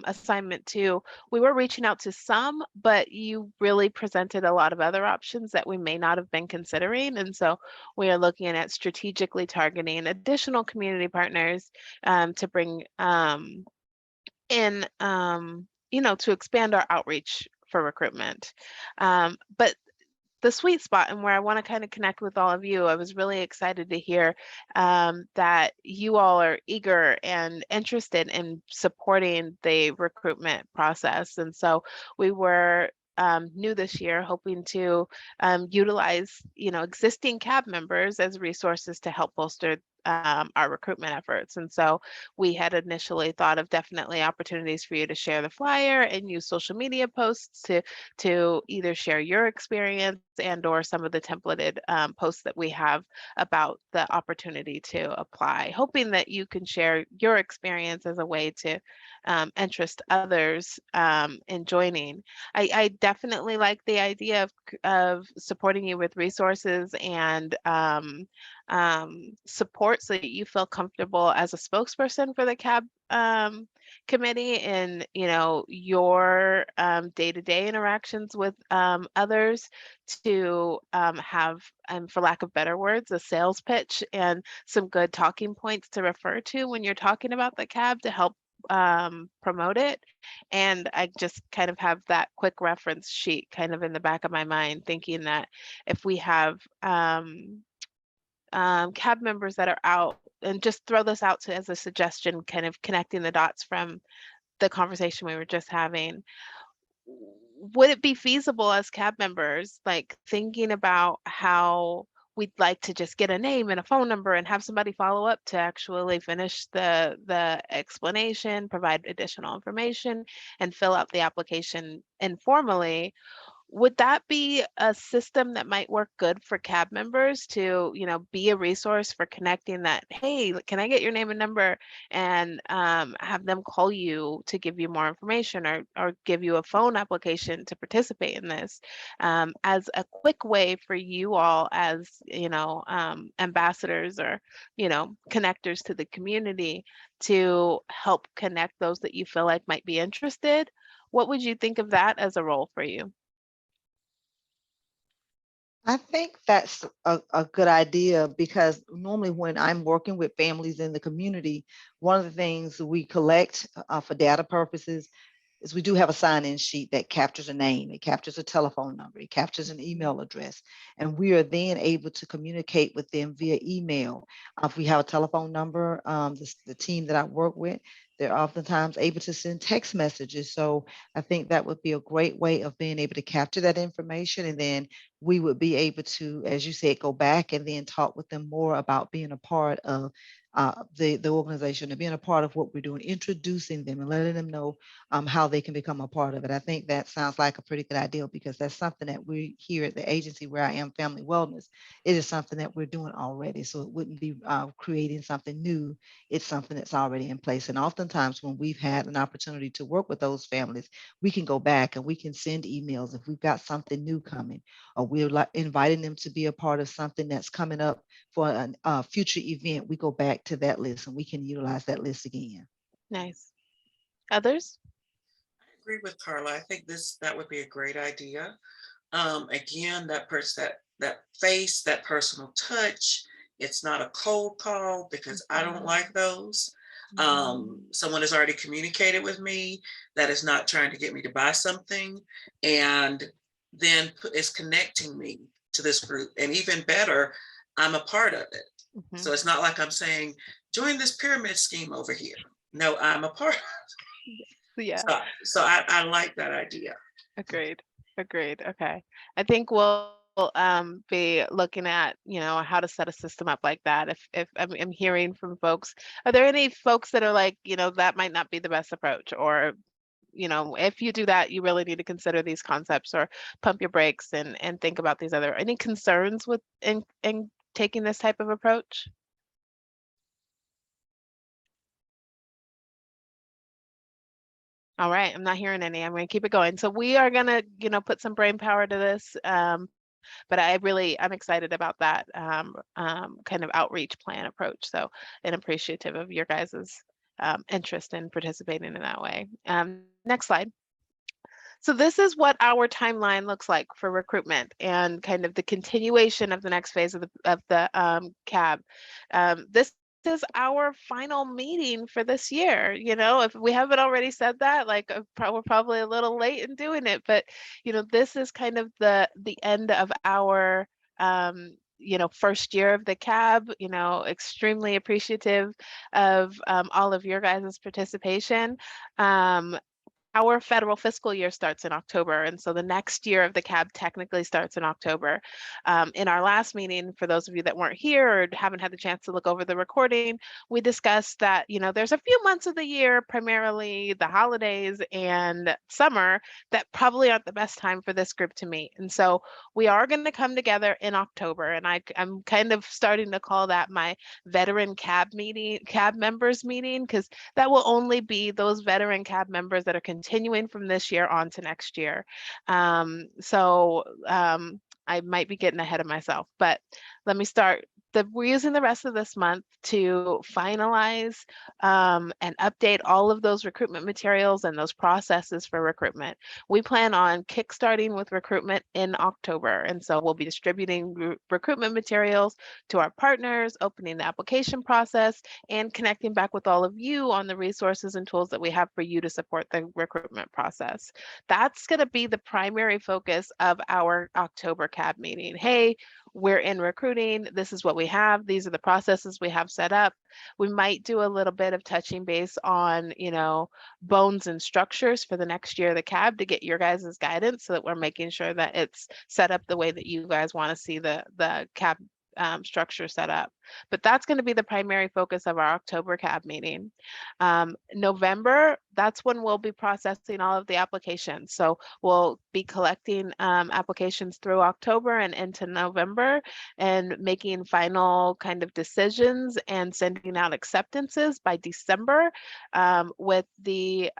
assignment too. We were reaching out to some, but you really presented a lot of other options that we may not have been considering. And so we are looking at strategically targeting additional community partners to bring in, to expand our outreach for recruitment. But the sweet spot and where I want to kind of connect with all of you, I was really excited to hear that you all are eager and interested in supporting the recruitment process. And so we were new this year, hoping to utilize, existing CAB members as resources to help bolster our recruitment efforts. And so we had initially thought of definitely opportunities for you to share the flyer and use social media posts to either share your experience and or some of the templated posts that we have about the opportunity to apply, hoping that you can share your experience as a way to interest others in joining. I definitely like the idea of supporting you with resources and support so that you feel comfortable as a spokesperson for the CAB committee in your day-to-day interactions with others to have, for lack of better words, a sales pitch and some good talking points to refer to when you're talking about the CAB to help promote it. And I just kind of have that quick reference sheet kind of in the back of my mind, thinking that if we have CAB members that are out, and just throw this out as a suggestion, kind of connecting the dots from the conversation we were just having. would it be feasible as CAB members, like thinking about how we'd like to just get a name and a phone number and have somebody follow up to actually finish the explanation, provide additional information, and fill out the application informally? Would that be a system that might work good for CAB members to, be a resource for connecting that, hey, can I get your name and number, and have them call you to give you more information, or give you a phone application to participate in this, as a quick way for you all as, ambassadors or, connectors to the community to help connect those that you feel like might be interested? What would you think of that as a role for you? I think that's a good idea, because normally when I'm working with families in the community, one of the things we collect for data purposes is we do have a sign-in sheet that captures a name, it captures a telephone number, it captures an email address, and we are then able to communicate with them via email. If we have a telephone number, the team that I work with, they're oftentimes able to send text messages. So I think that would be a great way of being able to capture that information, and then we would be able to, as you said, go back and then talk with them more about being a part of the organization, and being a part of what we're doing, introducing them and letting them know how they can become a part of it. I think that sounds like a pretty good idea, because that's something that we here at the agency where I am, Family Wellness, it is something that we're doing already. So it wouldn't be creating something new. It's something that's already in place. And oftentimes when we've had an opportunity to work with those families, we can go back and we can send emails if we've got something new coming, or we're inviting them to be a part of something that's coming up for a future event. We go back to that list and we can utilize that list again. Nice. Others? I agree with Carla. I think that would be a great idea. Again, that face, that personal touch. It's not a cold call, because I don't like those. Someone has already communicated with me that is not trying to get me to buy something, and then is connecting me to this group. And even better, I'm a part of it. Mhm. So it's not like I'm saying, join this pyramid scheme over here. No, I'm a part. Yeah. So I like that idea. Agreed. Okay. I think we'll be looking at, how to set a system up like that. If I'm hearing from folks, are there any folks that are like, that might not be the best approach, or, if you do that, you really need to consider these concepts, or pump your brakes and think about these other, any concerns with in taking this type of approach? All right, I'm not hearing any. I'm going to keep it going. So we are going to, put some brain power to this. But I'm excited about that kind of outreach plan approach. So, and appreciative of your guys's interest in participating in that way. Next slide. So this is what our timeline looks like for recruitment and kind of the continuation of the next phase of the CAB. This our final meeting for this year. If we haven't already said that, like we're probably a little late in doing it, but this is kind of the end of our first year of the CAB. Extremely appreciative of all of your guys' participation. Our federal fiscal year starts in October, and so the next year of the CAB technically starts in October. In our last meeting, for those of you that weren't here or haven't had the chance to look over the recording, we discussed that, there's a few months of the year, primarily the holidays and summer, that probably aren't the best time for this group to meet. And so we are going to come together in October, and I'm kind of starting to call that my veteran CAB members meeting, because that will only be those veteran CAB members that are continuing from this year on to next year. I might be getting ahead of myself, but let me start. We're using the rest of this month to finalize and update all of those recruitment materials and those processes for recruitment. We plan on kickstarting with recruitment in October, and so we'll be distributing recruitment materials to our partners, opening the application process, and connecting back with all of you on the resources and tools that we have for you to support the recruitment process. That's going to be the primary focus of our October CAB meeting. Hey, we're in recruiting, this is what we have, these are the processes we have set up. We might do a little bit of touching base on, you know, bones and structures for the next year of the CAB to get your guys' guidance so that we're making sure that it's set up the way that you guys want to see the CAB structure set up. But that's going to be the primary focus of our October CAB meeting. November, that's when we'll be processing all of the applications. So we'll be collecting applications through October and into November and making final kind of decisions and sending out acceptances by December, with the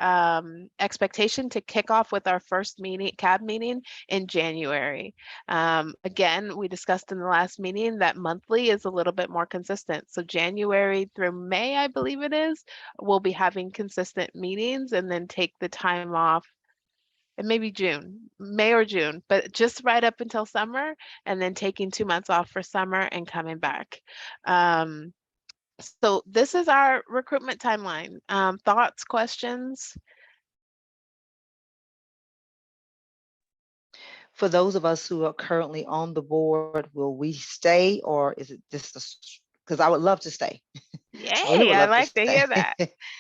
expectation to kick off with our first meeting, CAB meeting, in January. Again, we discussed in the last meeting that monthly is a little bit more consistent. So January through May, I believe it is, we'll be having consistent meetings and then take the time off, and maybe June, May or June, but just right up until summer, and then taking 2 months off for summer and coming back. So this is our recruitment timeline. Thoughts, questions? For those of us who are currently on the board, will we stay, or is it just because I would love to stay. I really Yay, would I love to like to hear stay. that.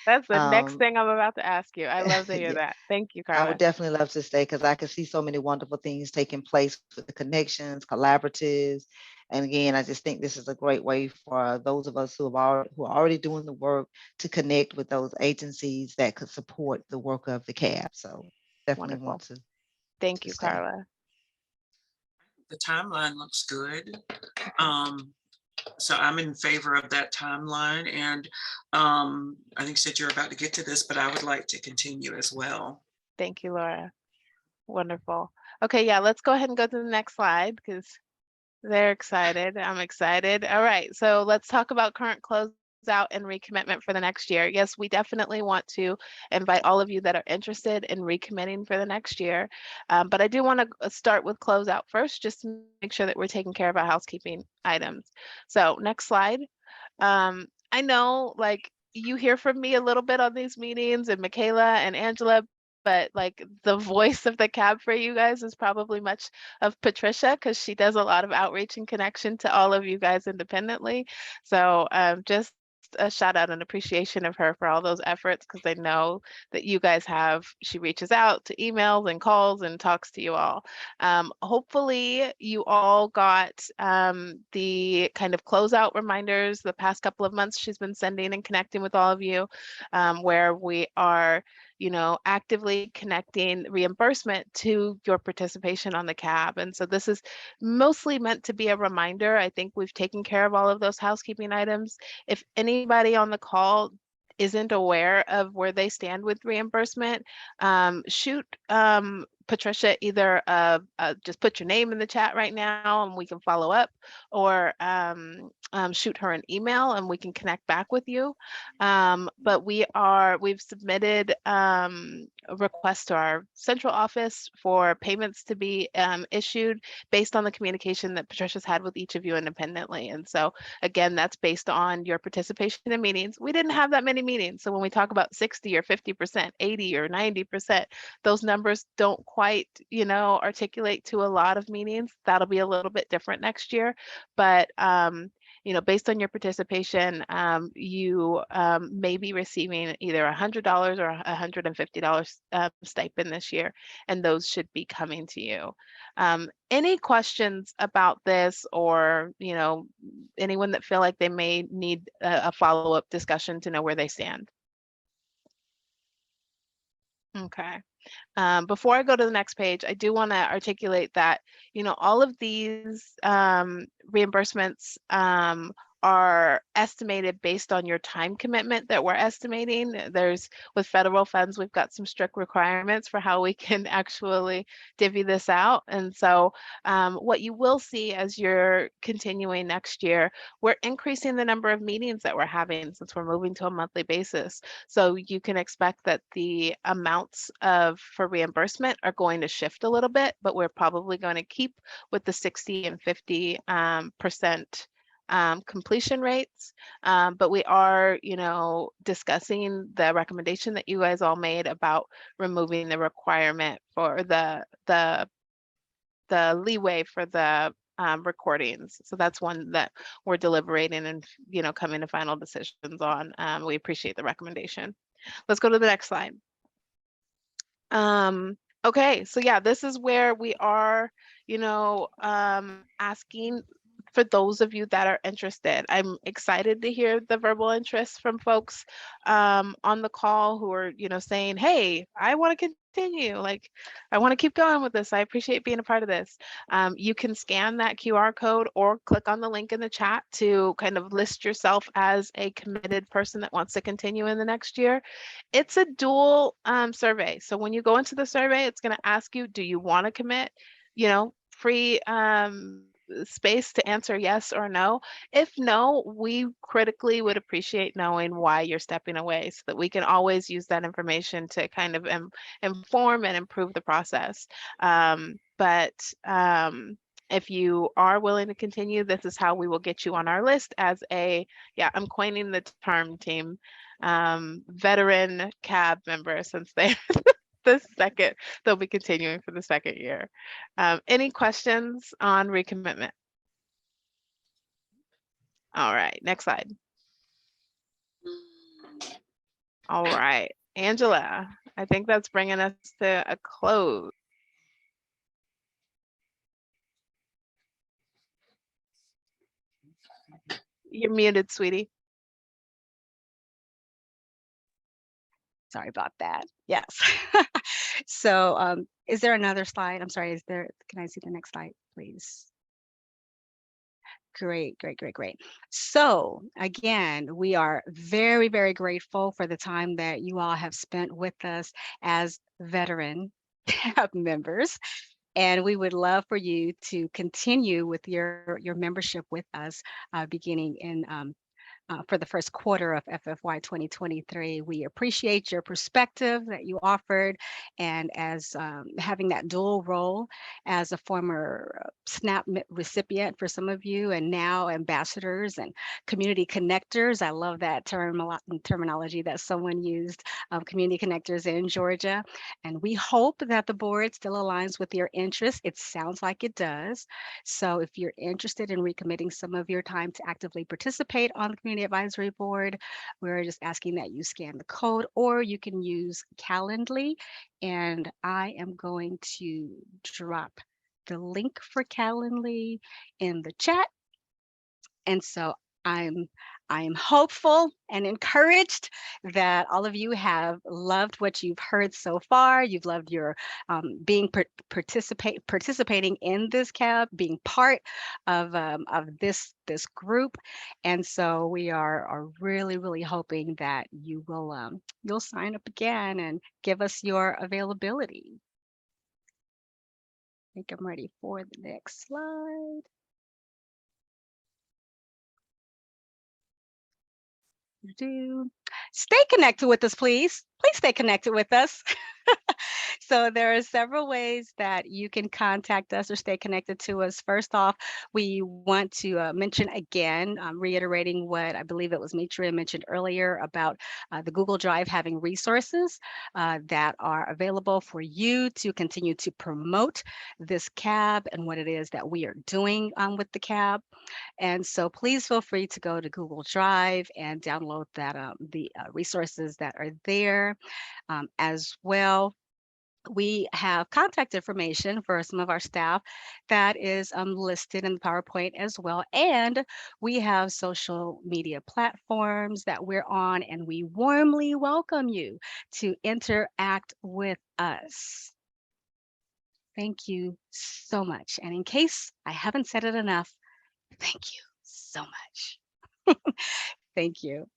That's the next Um, thing I'm about to ask you. I love to hear yeah, that. Thank you, I Carla. would definitely love to stay because I can see so many wonderful things taking place with the connections, collaboratives. And again, I just think this is a great way for those of us who are already doing the work to connect with those agencies that could support the work of the CAB. So definitely Wonderful. want to Thank you, stay. Carla. The timeline looks good. So I'm in favor of that timeline, and I think said you're about to get to this, but I would like to continue as well. Thank you, Laura. Wonderful. Okay, yeah, let's go ahead and go to the next slide because they're excited. I'm excited. All right, so let's talk about current closeout and recommitment for the next year. Yes, we definitely want to invite all of you that are interested in recommitting for the next year. But I do want to start with closeout first, just to make sure that we're taking care of our housekeeping items. So next slide. I know, like, you hear from me a little bit on these meetings, and Michaela and Angela, but like the voice of the CAB for you guys is probably much of Patricia, because she does a lot of outreach and connection to all of you guys independently. So just a shout out and appreciation of her for all those efforts, because I know that you guys have, she reaches out to emails and calls and talks to you all. Hopefully you all got the kind of closeout reminders the past couple of months she's been sending and connecting with all of you, where we are, you know, actively connecting reimbursement to your participation on the CAB. And so this is mostly meant to be a reminder. I think we've taken care of all of those housekeeping items. If anybody on the call isn't aware of where they stand with reimbursement, shoot Patricia either just put your name in the chat right now and we can follow up, or shoot her an email and we can connect back with you. But we've submitted a request to our central office for payments to be issued based on the communication that Patricia's had with each of you independently. And so again, that's based on your participation in meetings. We didn't have that many meetings. So when we talk about 60 or 50%, 80 or 90%, those numbers don't quite, you know, articulate to a lot of meetings. That'll be a little bit different next year. But you know, based on your participation, you may be receiving either $100 or $150 stipend this year, and those should be coming to you. Any questions about this, or, you know, anyone that feel like they may need a follow-up discussion to know where they stand? Okay. Before I go to the next page, I do want to articulate that, you know, all of these reimbursements are estimated based on your time commitment that we're estimating. There's, with federal funds, we've got some strict requirements for how we can actually divvy this out. And so what you will see as you're continuing next year, we're increasing the number of meetings that we're having since we're moving to a monthly basis. So you can expect that the amounts for reimbursement are going to shift a little bit, but we're probably going to keep with the 60 and 50% completion rates. But we are, you know, discussing the recommendation that you guys all made about removing the requirement for the leeway for the recordings. So that's one that we're deliberating and, you know, coming to final decisions on. We appreciate the recommendation. Let's go to the next slide. Okay, so yeah, this is where we are, you know, asking for those of you that are interested. I'm excited to hear the verbal interest from folks on the call who are, you know, saying, hey, I want to continue. Like, I want to keep going with this. I appreciate being a part of this. You can scan that QR code or click on the link in the chat to kind of list yourself as a committed person that wants to continue in the next year. It's a dual survey. So when you go into the survey, it's going to ask you, do you want to commit? You know, free space to answer yes or no. If no, we critically would appreciate knowing why you're stepping away so that we can always use that information to kind of inform and improve the process. If you are willing to continue, this is how we will get you on our list as a, yeah, I'm coining the term, team, veteran CAB member, since they're they'll be continuing for the second year. Any questions on recommitment? All right, next slide. All right, Angela, I think that's bringing us to a close. You're muted, sweetie. Sorry about that. Yes. So is there another slide? I'm sorry, can I see the next slide, please? Great, great, great, great. So again, we are very, very grateful for the time that you all have spent with us as veteran CAB members. And we would love for you to continue with your membership with us beginning in for the first quarter of FFY 2023. We appreciate your perspective that you offered, and as having that dual role as a former SNAP recipient for some of you, and now ambassadors and community connectors. I love that terminology that someone used, of community connectors in Georgia. And we hope that the board still aligns with your interests. It sounds like it does. So if you're interested in recommitting some of your time to actively participate on the Community Advisory Board, we're just asking that you scan the code, or you can use Calendly. And I am going to drop the link for Calendly in the chat. And so I'm hopeful and encouraged that all of you have loved what you've heard so far. You've loved your participating in this CAB, being part of this group. And so we are really, really hoping that you will you'll sign up again and give us your availability. I think I'm ready for the next slide. Stay connected with us, please. Please stay connected with us. So there are several ways that you can contact us or stay connected to us. First off, we want to mention again, reiterating what I believe it was Mitra mentioned earlier about the Google Drive having resources that are available for you to continue to promote this CAB and what it is that we are doing with the CAB. And so please feel free to go to Google Drive and download that the resources that are there as well. We have contact information for some of our staff that is listed in the PowerPoint as well. And we have social media platforms that we're on, and we warmly welcome you to interact with us. Thank you so much. And in case I haven't said it enough, thank you so much. Thank you.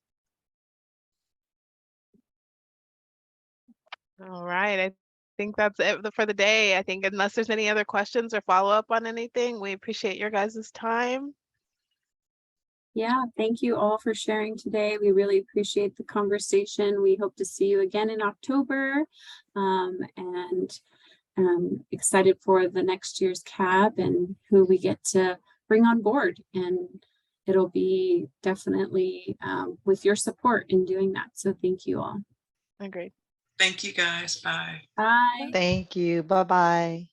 All right. I think that's it for the day. I think unless there's any other questions or follow up on anything, we appreciate your guys' time. Yeah, thank you all for sharing today. We really appreciate the conversation. We hope to see you again in October, and excited for the next year's CAB and who we get to bring on board. And it'll be definitely with your support in doing that. So thank you all. Agreed. Thank you, guys. Bye. Bye. Thank you. Bye-bye.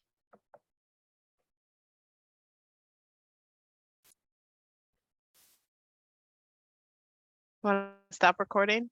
Want to stop recording?